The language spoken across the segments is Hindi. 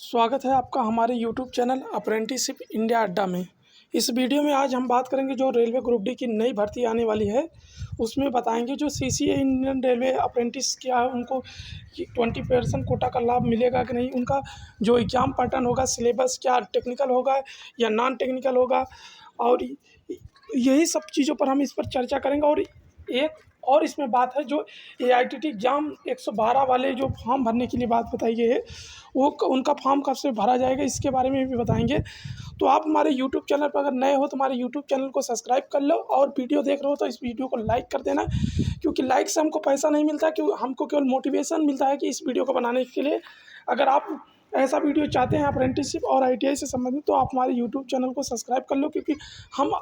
स्वागत है आपका हमारे यूट्यूब चैनल अप्रेंटिसशिप इंडिया अड्डा में। इस वीडियो में आज हम बात करेंगे जो रेलवे ग्रुप डी की नई भर्ती आने वाली है, उसमें बताएंगे जो सीसीए इंडियन रेलवे अप्रेंटिस क्या है, उनको 20% कोटा का लाभ मिलेगा कि नहीं, उनका जो एग्ज़ाम पैटर्न होगा, सिलेबस क्या टेक्निकल होगा या नॉन टेक्निकल होगा, और यही सब चीज़ों पर हम इस पर चर्चा करेंगे। और इसमें बात है जो एआईटीटी एग्ज़ाम 112 वाले जो फॉर्म भरने के लिए बात बताई गई है, वो उनका फॉर्म कब से भरा जाएगा, इसके बारे में भी बताएंगे। तो आप हमारे यूट्यूब चैनल पर अगर नए हो तो हमारे यूट्यूब चैनल को सब्सक्राइब कर लो, और वीडियो देख रहे हो तो इस वीडियो को लाइक कर देना, क्योंकि लाइक से हमको पैसा नहीं मिलता, क्योंकि हमको केवल मोटिवेशन मिलता है कि इस वीडियो को बनाने के लिए। अगर आप ऐसा वीडियो चाहते हैं अप्रेंटिसशिप और आईटीआई से संबंधित, तो आप हमारे यूट्यूब चैनल को सब्सक्राइब कर लो, क्योंकि हम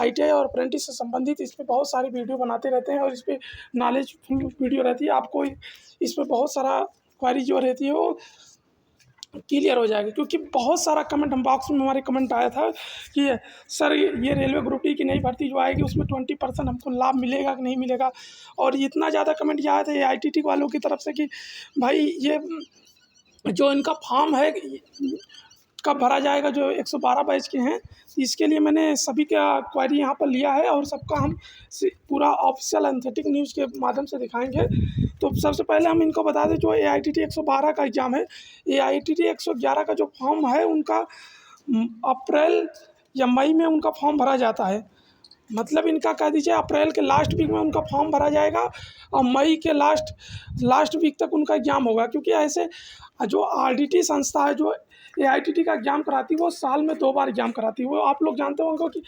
आईटीआई और अप्रेंटिस से संबंधित इस पर बहुत सारी वीडियो बनाते रहते हैं, और इस पर नॉलेजफुल वीडियो रहती है। आपको इस पर बहुत सारा क्वेरी जो रहती है वो क्लियर हो जाएगा, क्योंकि बहुत सारा कमेंट हम बॉक्स में हमारे कमेंट आया था कि सर ये रेलवे ग्रुप डी की नई भर्ती जो आएगी उसमें 20% हमको लाभ मिलेगा कि नहीं मिलेगा। और इतना ज़्यादा कमेंट ये आया था आईटीटी वालों की तरफ से कि भाई ये जो इनका फॉर्म है कब भरा जाएगा, जो 112 बैच के हैं, इसके लिए मैंने सभी का क्वेरी यहाँ पर लिया है और सबका हम पूरा ऑफिशियल एथेंटिक न्यूज़ के माध्यम से दिखाएंगे। तो सबसे पहले हम इनको बता दें जो एआईटीटी 112 का एग्ज़ाम है, एआईटीटी 111 का जो फॉर्म है उनका अप्रैल या मई में उनका फॉर्म भरा जाता है। मतलब इनका कह दीजिए अप्रैल के लास्ट वीक में उनका फॉर्म भरा जाएगा और मई के लास्ट वीक तक उनका एग्ज़ाम होगा, क्योंकि ऐसे जो आरडीटी संस्था है जो एआईटीटी का एग्ज़ाम कराती है वो साल में 2 बार एग्ज़ाम कराती है। वो आप लोग जानते होंगे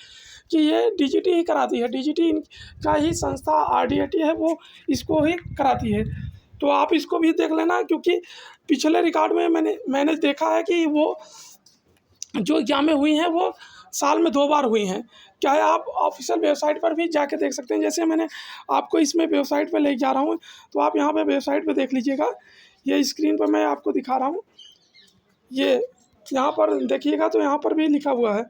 कि ये डीजीटी ही कराती है, डीजीटी का ही संस्था आरडीटी है, वो इसको ही कराती है। तो आप इसको भी देख लेना, क्योंकि पिछले रिकॉर्ड में मैंने देखा है कि वो जो एग्ज़ामें हुई हैं वो साल में 2 बार हुई हैं। क्या है, आप ऑफिशियल वेबसाइट पर भी जाके देख सकते हैं। जैसे मैंने आपको इसमें वेबसाइट पे ले जा रहा हूँ, तो आप यहाँ पे वेबसाइट पे देख लीजिएगा। ये स्क्रीन पर मैं आपको दिखा रहा हूँ, ये यहाँ पर देखिएगा तो यहाँ पर भी लिखा हुआ है।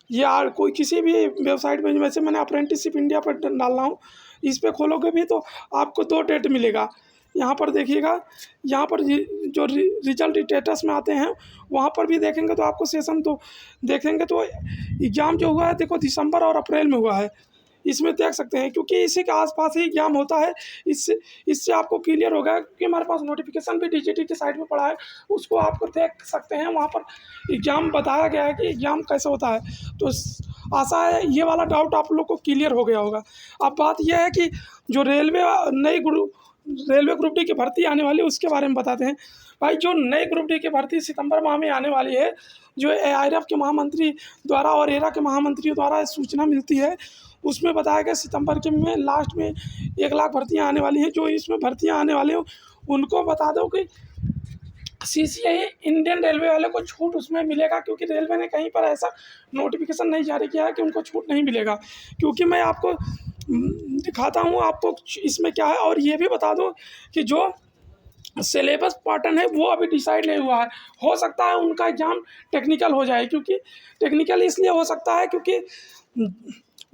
ये कोई किसी भी वेबसाइट पे, वैसे मैंने अप्रेंटिसशिप इंडिया पर डाल रहा हूँ, इस पर खोलोगे भी तो आपको 2 डेट मिलेगा। यहाँ पर देखिएगा, यहाँ पर जो रिजल्ट स्टेटस में आते हैं वहाँ पर भी देखेंगे तो आपको सेशन तो देखेंगे तो एग्ज़ाम जो हुआ है देखो दिसंबर और अप्रैल में हुआ है, इसमें देख सकते हैं, क्योंकि इसी के आसपास ही एग्ज़ाम होता है। इससे आपको क्लियर होगा, क्योंकि हमारे पास नोटिफिकेशन भी डीजीटी के साइट में पड़ा है, उसको आपको देख सकते हैं। वहाँ पर एग्ज़ाम बताया गया है कि एग्ज़ाम कैसे होता है। तो आशा है ये वाला डाउट आप लोग को क्लियर हो गया होगा। अब बात यह है कि जो रेलवे ग्रुप डी की भर्ती आने वाली है उसके बारे में बताते हैं। भाई जो नई ग्रुप डी की भर्ती सितंबर माह में आने वाली है, जो एआईआरएफ के महामंत्री द्वारा और एरा के महामंत्रियों द्वारा सूचना मिलती है, उसमें बताया गया सितंबर के में लास्ट में 1 लाख भर्तियाँ आने वाली हैं। जो इसमें भर्तियाँ आने वाली हो उनको बता दो कि सीसीआई इंडियन रेलवे वाले को छूट उसमें मिलेगा, क्योंकि रेलवे ने कहीं पर ऐसा नोटिफिकेशन नहीं जारी किया है कि उनको छूट नहीं मिलेगा। क्योंकि मैं आपको दिखाता हूँ आपको इसमें क्या है, और ये भी बता दूँ कि जो सिलेबस पैटर्न है वो अभी डिसाइड नहीं हुआ है। हो सकता है उनका एग्ज़ाम टेक्निकल हो जाए, क्योंकि टेक्निकल इसलिए हो सकता है क्योंकि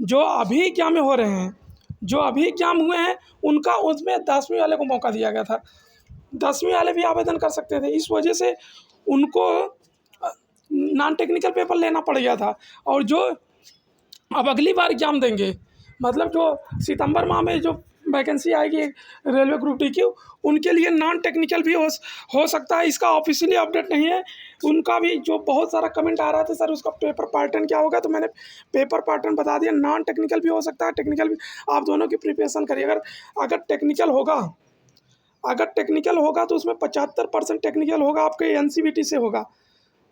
जो अभी एग्ज़ाम हो रहे हैं, जो अभी एग्ज़ाम हुए हैं उनका उसमें 10वीं वाले को मौका दिया गया था, 10वीं वाले भी आवेदन कर सकते थे। इस वजह से उनको नॉन टेक्निकल पेपर लेना पड़ गया था। और जो अब अगली बार एग्ज़ाम देंगे, मतलब जो सितंबर माह में जो वैकेंसी आएगी रेलवे ग्रुप डी की, उनके लिए नॉन टेक्निकल भी हो सकता है। इसका ऑफिशियली अपडेट नहीं है। उनका भी जो बहुत सारा कमेंट आ रहा था सर उसका पेपर पैटर्न क्या होगा, तो मैंने पेपर पैटर्न बता दिया। नॉन टेक्निकल भी हो सकता है, टेक्निकल भी। आप दोनों की प्रिपरेशन करिए। अगर टेक्निकल होगा तो उसमें 75% टेक्निकल होगा आपके एनसीवीटी से होगा,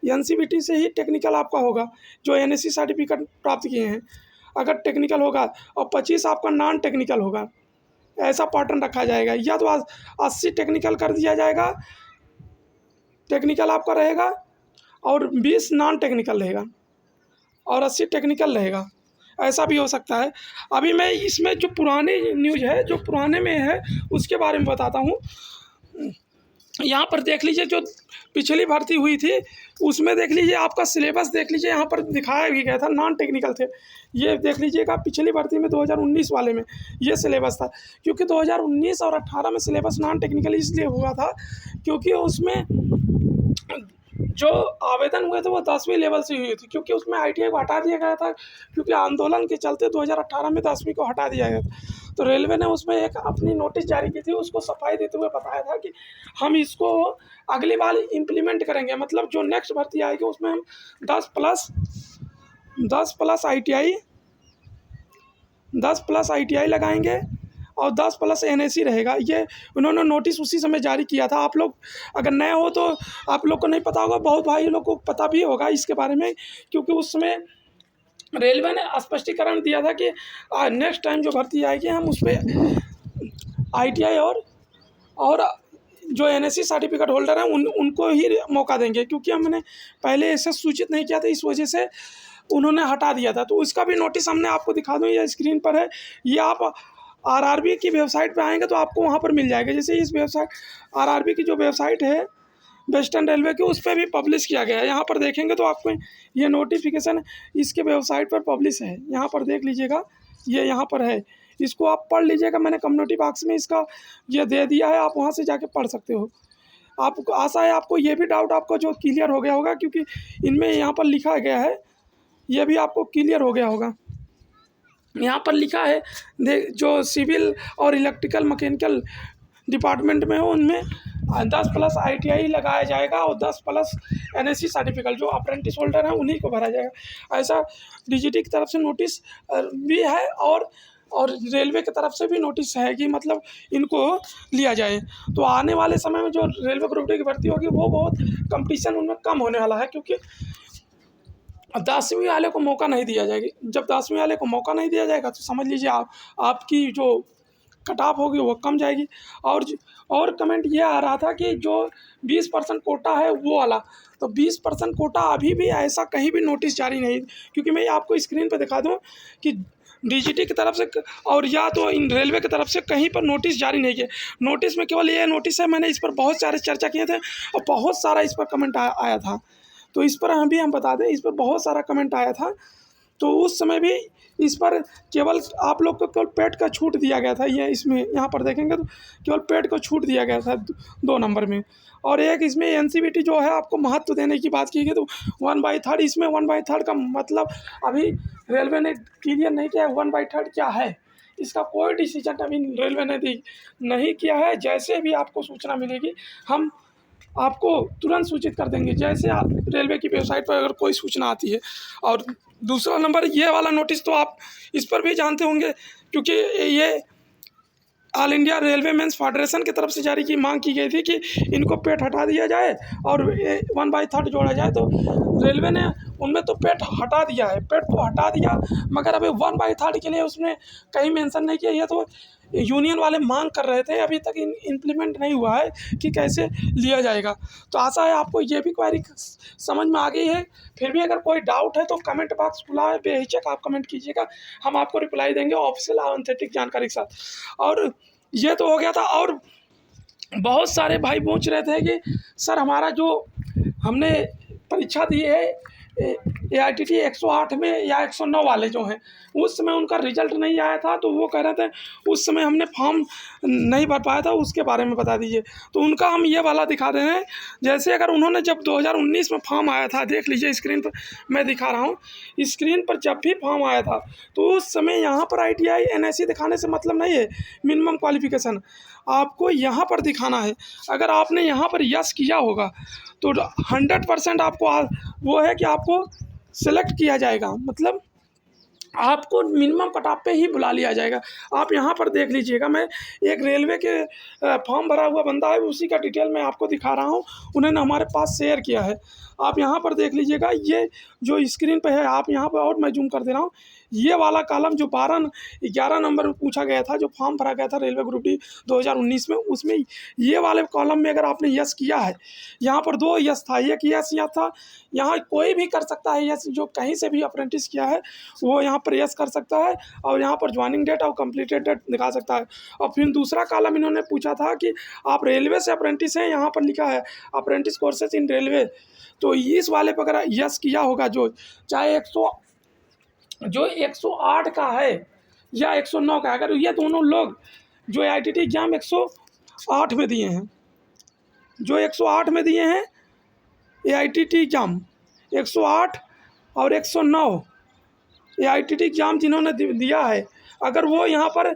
एनसीवीटी से ही टेक्निकल आपका होगा, जो एनएससी सर्टिफिकेट प्राप्त किए हैं। अगर टेक्निकल होगा और 25 आपका नॉन टेक्निकल होगा, ऐसा पैटर्न रखा जाएगा। या तो 80 टेक्निकल कर दिया जाएगा, टेक्निकल आपका रहेगा, और 20 नॉन टेक्निकल रहेगा, और 80 टेक्निकल रहेगा। ऐसा भी हो सकता है। अभी मैं इसमें जो पुरानी न्यूज़ है, जो पुराने में है, उसके बारे में बताता हूँ। यहाँ पर देख लीजिए, जो पिछली भर्ती हुई थी उसमें देख लीजिए, आपका सिलेबस देख लीजिए, यहाँ पर दिखाया भी गया था नॉन टेक्निकल थे। ये देख लीजिएगा, पिछली भर्ती में 2019 वाले में ये सिलेबस था, क्योंकि 2019 और 18 में सिलेबस नॉन टेक्निकल इसलिए हुआ था क्योंकि उसमें जो आवेदन हुए थे वो 10वीं लेवल से हुई थी, क्योंकि उसमें ITI को हटा दिया गया था, क्योंकि आंदोलन के चलते 2018 में 10वीं को हटा दिया गया था। तो रेलवे ने उसमें एक अपनी नोटिस जारी की थी, उसको सफाई देते हुए बताया था कि हम इसको अगली बार इम्प्लीमेंट करेंगे, मतलब जो नेक्स्ट भर्ती आएगी उसमें हम 10 प्लस ITI लगाएंगे और 10 प्लस NAC रहेगा। ये उन्होंने नोटिस उसी समय जारी किया था। आप लोग अगर नए हो तो आप लोग को नहीं पता होगा, बहुत भाई लोग को पता भी होगा इसके बारे में, क्योंकि उस समय रेलवे ने स्पष्टीकरण दिया था कि नेक्स्ट टाइम जो भर्ती आएगी हम उस पर ITI और जो NAC सर्टिफिकेट होल्डर हैं उनको ही मौका देंगे, क्योंकि हमने पहले ऐसे सूचित नहीं किया था, इस वजह से उन्होंने हटा दिया था। तो उसका भी नोटिस हमने आपको दिखा दूँ, ये स्क्रीन पर है। ये आप RRB की वेबसाइट पे आएंगे तो आपको वहाँ पर मिल जाएगा। जैसे इस वेबसाइट RRB की जो वेबसाइट है वेस्टर्न रेलवे की, उस पर भी पब्लिश किया गया है। यहाँ पर देखेंगे तो आपको ये नोटिफिकेशन इसके वेबसाइट पर पब्लिश है, यहाँ पर देख लीजिएगा, ये यहाँ पर है, इसको आप पढ़ लीजिएगा। मैंने कम्युनिटी बॉक्स में इसका ये दे दिया है, आप वहाँ से जाके पढ़ सकते हो। आपको आशा है आपको ये भी डाउट आपको जो क्लियर हो गया होगा, क्योंकि इनमें यहाँ पर लिखा गया है, ये भी आपको क्लियर हो गया होगा। यहाँ पर लिखा है जो सिविल और इलेक्ट्रिकल मैकेनिकल डिपार्टमेंट में हो उनमें 10 प्लस ITI लगाया जाएगा और 10 प्लस NAC सर्टिफिकेट जो अप्रेंटिस होल्डर हैं उन्हीं को भरा जाएगा। ऐसा DGT की तरफ से नोटिस भी है और रेलवे की तरफ से भी नोटिस है कि मतलब इनको लिया जाए। तो आने वाले समय में जो रेलवे ग्रुप डी की भर्ती होगी वो बहुत कंपटीशन उनमें कम होने वाला है, क्योंकि 10वीं वाले को मौका नहीं दिया जाएगा। जब 10वीं वाले को मौका नहीं दिया जाएगा तो समझ लीजिए आपकी जो कट ऑफ होगी वो कम जाएगी। और कमेंट ये आ रहा था कि जो 20% कोटा है वो वाला, तो 20% कोटा अभी भी ऐसा कहीं भी नोटिस जारी नहीं, क्योंकि मैं आपको स्क्रीन पर दिखा दूं कि DGT की तरफ से और या तो इन रेलवे की तरफ से कहीं पर नोटिस जारी नहीं किया। नोटिस में केवल ये नोटिस है, मैंने इस पर बहुत सारे चर्चा किए थे और बहुत सारा इस पर कमेंट आया था। तो इस पर हम बता दें, इस पर बहुत सारा कमेंट आया था। तो उस समय भी इस पर केवल आप लोग को केवल पेड का छूट दिया गया था। ये इसमें यहाँ पर देखेंगे तो केवल पेड को छूट दिया गया था 2 नंबर में। और एक इसमें NCVT जो है आपको महत्व देने की बात की गई, तो 1/3 इसमें 1/3 का मतलब अभी रेलवे ने क्लियर नहीं किया 1/3 क्या है। इसका कोई डिसीजन अभी रेलवे ने नहीं किया है। जैसे भी आपको सूचना मिलेगी हम आपको तुरंत सूचित कर देंगे, जैसे आप रेलवे की वेबसाइट पर अगर कोई सूचना आती है। और दूसरा नंबर ये वाला नोटिस तो आप इस पर भी जानते होंगे, क्योंकि ये All India Railwaymen's Federation की तरफ से जारी की मांग की गई थी कि इनको पेट हटा दिया जाए और 1/3 जोड़ा जाए। तो रेलवे ने उनमें तो पेट हटा दिया है, पेट तो हटा दिया, मगर अभी 1/3 के लिए उसने कहीं मेंशन नहीं किया। ये तो यूनियन वाले मांग कर रहे थे, अभी तक इम्प्लीमेंट नहीं हुआ है कि कैसे लिया जाएगा। तो आशा है आपको ये भी क्वेरी समझ में आ गई है। फिर भी अगर कोई डाउट है तो कमेंट बॉक्स खुला है, बेहिचक आप कमेंट कीजिएगा, हम आपको रिप्लाई देंगे ऑफिशियल ऑथेंटिक जानकारी के साथ। और ये तो हो गया था। और बहुत सारे भाई पूछ रहे थे कि सर हमारा जो हमने परीक्षा दी है AITT 108 में या 109 वाले जो हैं, उस समय उनका रिजल्ट नहीं आया था, तो वो कह रहे थे उस समय हमने फॉर्म नहीं भर पाया था, उसके बारे में बता दीजिए। तो उनका हम ये वाला दिखा रहे हैं। जैसे अगर उन्होंने जब 2019 में फॉर्म आया था, देख लीजिए स्क्रीन पर मैं दिखा रहा हूँ, स्क्रीन पर जब भी फॉर्म आया था तो उस समय यहाँ पर ITI NAC दिखाने से मतलब नहीं है, मिनिमम क्वालिफिकेशन आपको यहाँ पर दिखाना है। अगर आपने यहाँ पर यस किया होगा तो 100% आपको वो है कि आपको सेलेक्ट किया जाएगा, मतलब आपको मिनिमम कट ऑफ पे ही बुला लिया जाएगा। आप यहाँ पर देख लीजिएगा, मैं एक रेलवे के फॉर्म भरा हुआ बंदा है, उसी का डिटेल मैं आपको दिखा रहा हूँ, उन्होंने हमारे पास शेयर किया है। आप यहाँ पर देख लीजिएगा, ये जो स्क्रीन पे है, आप यहाँ पर, और मैं जूम कर दे रहा हूँ, ये वाला कॉलम जो 11 नंबर में पूछा गया था, जो फॉर्म भरा गया था रेलवे ग्रुप डी 2019 में, उसमें ये वाले कॉलम में अगर आपने यस किया है, यहाँ पर 2 यस था, एक यस यहाँ था। यहाँ कोई भी कर सकता है यस, जो कहीं से भी अप्रेंटिस किया है वो यहाँ पर यस कर सकता है, और यहाँ पर ज्वाइनिंग डेट और कंप्लीटेड डेट दिखा सकता है। और फिर दूसरा कॉलम इन्होंने पूछा था कि आप रेलवे से अप्रेंटिस हैं, यहाँ पर लिखा है अप्रेंटिस कोर्सेज इन रेलवे, तो इस वाले पर अगर यस किया होगा, जो चाहे 108 का है या 109 का, अगर ये दोनों लोग जो AITT एग्ज़ाम 108 में दिए हैं, जो 108 में दिए हैं AITT एग्ज़ाम 108 और 109 AITT एग्ज़ाम जिन्होंने दिया है, अगर वो यहाँ पर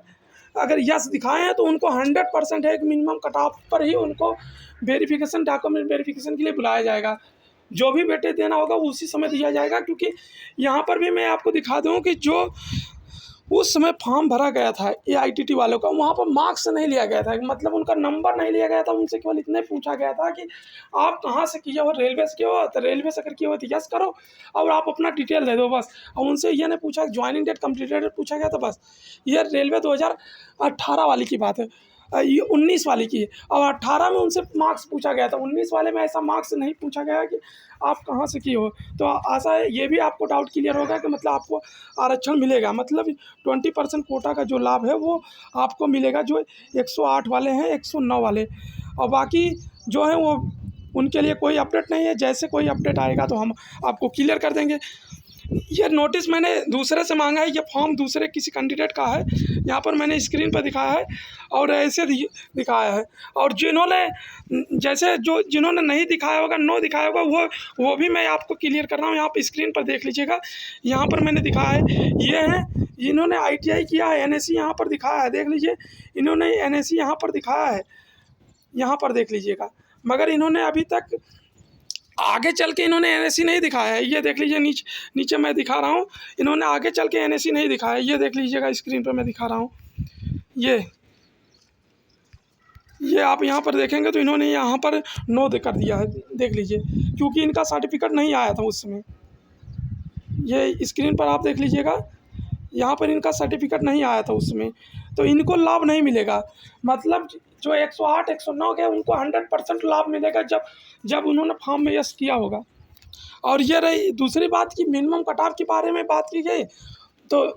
अगर यस दिखाए हैं तो उनको 100% है कि मिनिमम कट ऑफ पर ही उनको वेरिफिकेशन, डॉक्यूमेंट वेरिफिकेशन के लिए बुलाया जाएगा। जो भी वेटेज देना होगा उसी समय दिया जाएगा, क्योंकि यहाँ पर भी मैं आपको दिखा दूँ कि जो उस समय फॉर्म भरा गया था AITT वालों का, वहाँ पर मार्क्स नहीं लिया गया था, मतलब उनका नंबर नहीं लिया गया था। उनसे केवल इतना ही पूछा गया था कि आप कहाँ से किए हो, रेलवे से किए हो, तो रेलवे से अगर किए हो तो यस करो और आप अपना डिटेल दे दो बस। और उनसे ये नहीं पूछा ज्वाइनिंग डेट, कंप्लीटेड डेट पूछा गया था बस। ये रेलवे 2018 वाली की बात है, ये 19 वाली की है। और 18 में उनसे मार्क्स पूछा गया था, 19 वाले में ऐसा मार्क्स नहीं पूछा गया कि आप कहाँ से किए हो। तो आशा है ये भी आपको डाउट क्लियर होगा कि मतलब आपको आरक्षण मिलेगा, मतलब 20% कोटा का जो लाभ है वो आपको मिलेगा, जो 108 वाले हैं, 109 वाले। और बाकी जो है वो उनके लिए कोई अपडेट नहीं है। जैसे कोई अपडेट आएगा तो हम आपको क्लियर कर देंगे। ये नोटिस मैंने दूसरे से मांगा है, ये फॉर्म दूसरे किसी कैंडिडेट का है, यहाँ पर मैंने स्क्रीन पर दिखाया है और ऐसे दिखाया है। और जिन्होंने नहीं दिखाया होगा, नो दिखाया होगा, वो भी मैं आपको क्लियर कर रहा हूँ। यहाँ पर स्क्रीन पर देख लीजिएगा, यहाँ पर मैंने दिखाया है। ये हैं इन्होंने ITI किया है, NSE यहाँ पर दिखाया है, देख लीजिए। इन्होंने NSE यहाँ पर दिखाया है, यहाँ पर देख लीजिएगा, मगर इन्होंने अभी तक आगे चल के इन्होंने NSE नहीं दिखाया है। ये देख लीजिए, नीचे मैं दिखा रहा हूँ, इन्होंने आगे चल के NSE नहीं दिखाया है। ये देख लीजिएगा, स्क्रीन पर मैं दिखा रहा हूँ। ये आप यहाँ पर देखेंगे तो इन्होंने यहाँ पर नो कर दिया है, देख लीजिए, क्योंकि इनका सर्टिफिकेट नहीं आया था उस समय। ये स्क्रीन पर आप देख लीजिएगा, यहाँ पर इनका सर्टिफिकेट नहीं आया था उस समय, तो इनको लाभ नहीं मिलेगा। मतलब जो 108 109 के उनको 100% लाभ मिलेगा जब उन्होंने फॉर्म में यस किया होगा। और ये रही दूसरी बात कि मिनिमम कट ऑफ के बारे में बात की गई, तो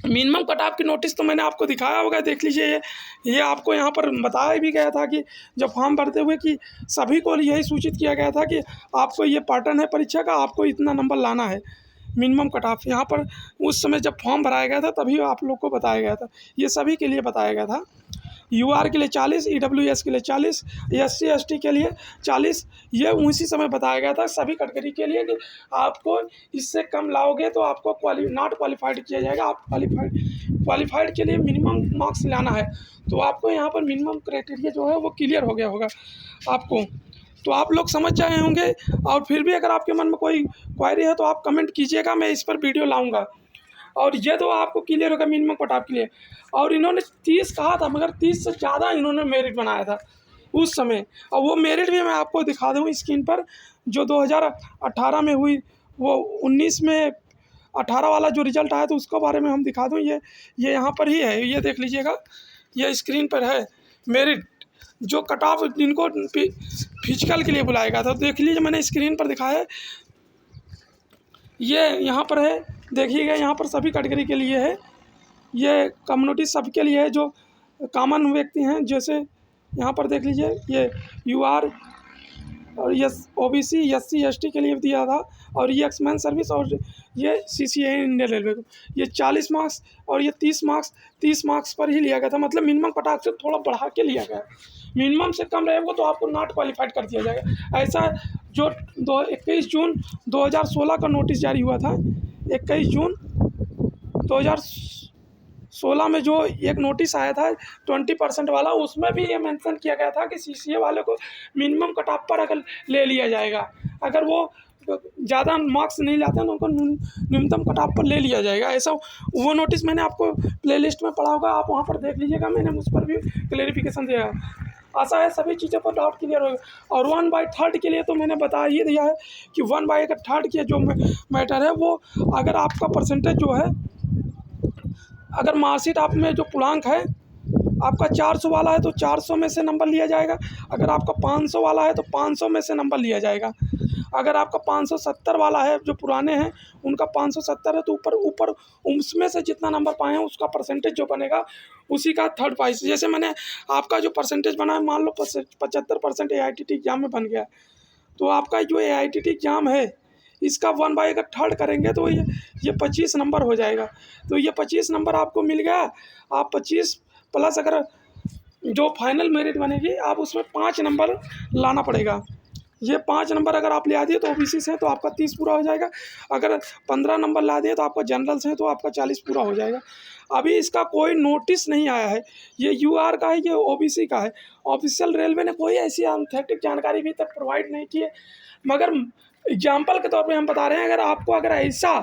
मिनिमम कट ऑफ की नोटिस तो मैंने आपको दिखाया होगा, देख लीजिए। ये आपको यहाँ पर बताया भी गया था कि जब फॉर्म भरते हुए कि सभी को यही सूचित किया गया था कि आपको ये पैटर्न है परीक्षा का, आपको इतना नंबर लाना है। मिनिमम कट ऑफ यहाँ पर उस समय जब फॉर्म भराया गया था तभी आप लोग को बताया गया था, ये सभी के लिए बताया गया था। UR के लिए 40, EWS के लिए 40, SC ST के लिए 40, ये उसी समय बताया गया था सभी कैटेगरी के लिए कि आपको इससे कम लाओगे तो आपको नॉट क्वालिफाइड किया जाएगा। आप क्वालिफाइड के लिए मिनिमम मार्क्स लाना है, तो आपको यहाँ पर मिनिमम क्राइटेरिया जो है वो क्लियर हो गया होगा आपको, तो आप लोग समझ जाए होंगे। और फिर भी अगर आपके मन में कोई क्वेरी है तो आप कमेंट कीजिएगा, मैं इस पर वीडियो लाऊंगा। और ये तो आपको क्लियर होगा मिनिमम कट ऑफ के लिए। और इन्होंने 30 कहा था, मगर 30 से ज़्यादा इन्होंने मेरिट बनाया था उस समय, और वो मेरिट भी मैं आपको दिखा दूँ स्क्रीन पर। जो 2018 में हुई, वो 19 में 18 वाला जो रिज़ल्ट आया तो उसके बारे में हम दिखा दूँ। ये यहाँ पर ही है, ये देख लीजिएगा, ये स्क्रीन पर है मेरिट, जो कट ऑफ जिनको फिजिकल के लिए बुलाया गया था। देख लीजिए, मैंने स्क्रीन पर दिखाया है, ये यहाँ पर है, देखिएगा, यहाँ पर सभी कैटेगरी के लिए है। ये कम्युनिटी सबके लिए है, जो कॉमन व्यक्ति हैं, जैसे यहाँ पर देख लीजिए, ये UR और OBC SC ST के लिए दिया था, और ये एक्समैन सर्विस, और ये CCA इंडियन रेलवे को ये 40 मार्क्स और ये 30 मार्क्स पर ही लिया गया था। मतलब मिनिमम कट ऑफ से थोड़ा बढ़ा के लिया गया। मिनिमम से कम रहेगा तो आपको नॉट क्वालिफाइड कर दिया जाएगा। ऐसा जो 21 जून 2016 का नोटिस जारी हुआ था, 21 जून 2016 में जो एक नोटिस आया था 20% वाला, उसमें भी ये मेंशन किया गया था कि CCA वाले को मिनिमम कट ऑफ पर अगर ले लिया जाएगा, अगर वो ज़्यादा मार्क्स नहीं लाते हैं तो उनको न्यूनतम कट ऑफ पर ले लिया जाएगा। ऐसा वो नोटिस मैंने आपको प्लेलिस्ट में पढ़ा होगा, आप वहाँ पर देख लीजिएगा, मैंने उस पर भी क्लेरिफिकेशन दिया। आशा है सभी चीज़ों पर डाउट क्लियर होगा। और 1/3 के लिए तो मैंने बता ही दिया है कि 1/3 के जो मैटर है, वो अगर आपका परसेंटेज जो है, अगर मार्कशीट आप में जो पूर्णांक है आपका 400 वाला है तो 400 में से नंबर लिया जाएगा। अगर आपका 500 वाला है तो 500 में से नंबर लिया जाएगा। अगर आपका 570 वाला है, जो पुराने हैं उनका 570 है, तो ऊपर उसमें से जितना नंबर पाए हैं उसका परसेंटेज जो बनेगा उसी का थर्ड प्राइस। जैसे मैंने आपका जो परसेंटेज बना है, मान लो 75% AITT एग्ज़ाम में बन गया, तो आपका जो AITT एग्ज़ाम है इसका 1/3 करेंगे तो ये 25 नंबर हो जाएगा। तो ये 25 नंबर आपको मिल गया। आप 25 प्लस अगर जो फाइनल मेरिट बनेगी, आप उसमें 5 नंबर लाना पड़ेगा। ये 5 नंबर अगर आप ले आ दिए तो ओबीसी से तो आपका 30 पूरा हो जाएगा। अगर 15 नंबर ला दिए तो आपका जनरल से तो आपका 40 पूरा हो जाएगा। अभी इसका कोई नोटिस नहीं आया है, ये यूआर का है, ये ओबीसी का है। ऑफिशियल रेलवे ने कोई ऐसी ऑथेंटिक जानकारी अभी तक प्रोवाइड नहीं की है, मगर एग्जाम्पल के तौर पे हम बता रहे हैं, अगर ऐसा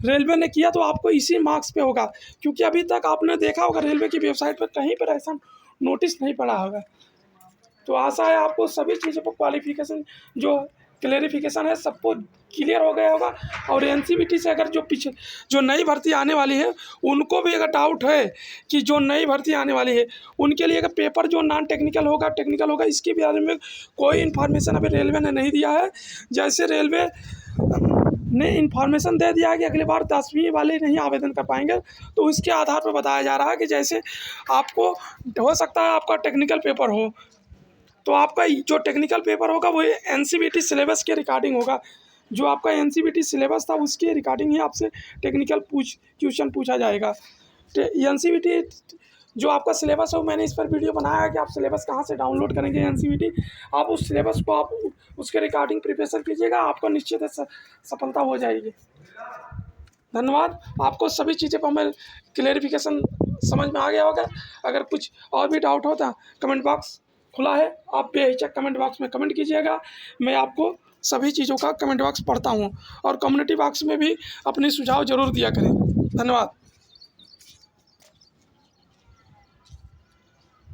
रेलवे ने किया तो आपको इसी मार्क्स पे होगा, क्योंकि अभी तक आपने देखा होगा रेलवे की वेबसाइट पर कहीं पर ऐसा नोटिस नहीं पड़ा होगा। तो आशा है आपको सभी चीज़ों पर क्वालिफिकेशन जो क्लेरिफिकेशन है सबको क्लियर हो गया होगा। और एनसीवीटी से अगर जो नई भर्ती आने वाली है उनको भी अगर डाउट है कि जो नई भर्ती आने वाली है उनके लिए अगर पेपर जो नॉन टेक्निकल होगा इसके बारे में कोई इन्फॉर्मेशन अभी रेलवे ने नहीं दिया है। जैसे रेलवे ने इन्फॉर्मेशन दे दिया है कि अगली बार 10वीं वाले नहीं आवेदन कर पाएंगे, तो इसके आधार पर बताया जा रहा है कि जैसे आपको हो सकता है आपका टेक्निकल पेपर हो, तो आपका जो टेक्निकल पेपर होगा वो एनसीवीटी सिलेबस के रिगार्डिंग होगा। जो आपका एनसीवीटी सिलेबस था उसके रिगार्डिंग ही आपसे टेक्निकल क्वेश्चन पूछा जाएगा। एनसीवीटी जो आपका सिलेबस है मैंने इस पर वीडियो बनाया है कि आप सिलेबस कहाँ से डाउनलोड करेंगे एनसीवीटी। आप उस सिलेबस को आप उसके रिगार्डिंग प्रिपरेशन कीजिएगा, आपको निश्चित है सफलता हो जाएगी। धन्यवाद। आपको सभी चीज़ें पर हमें क्लेरिफिकेशन समझ में आ गया होगा। अगर कुछ और भी डाउट होता कमेंट बॉक्स खुला है, आप बेहिचक कमेंट बॉक्स में कमेंट कीजिएगा। मैं आपको सभी चीज़ों का कमेंट बॉक्स पढ़ता हूँ, और कम्युनिटी बॉक्स में भी अपनी सुझाव ज़रूर दिया करें। धन्यवाद।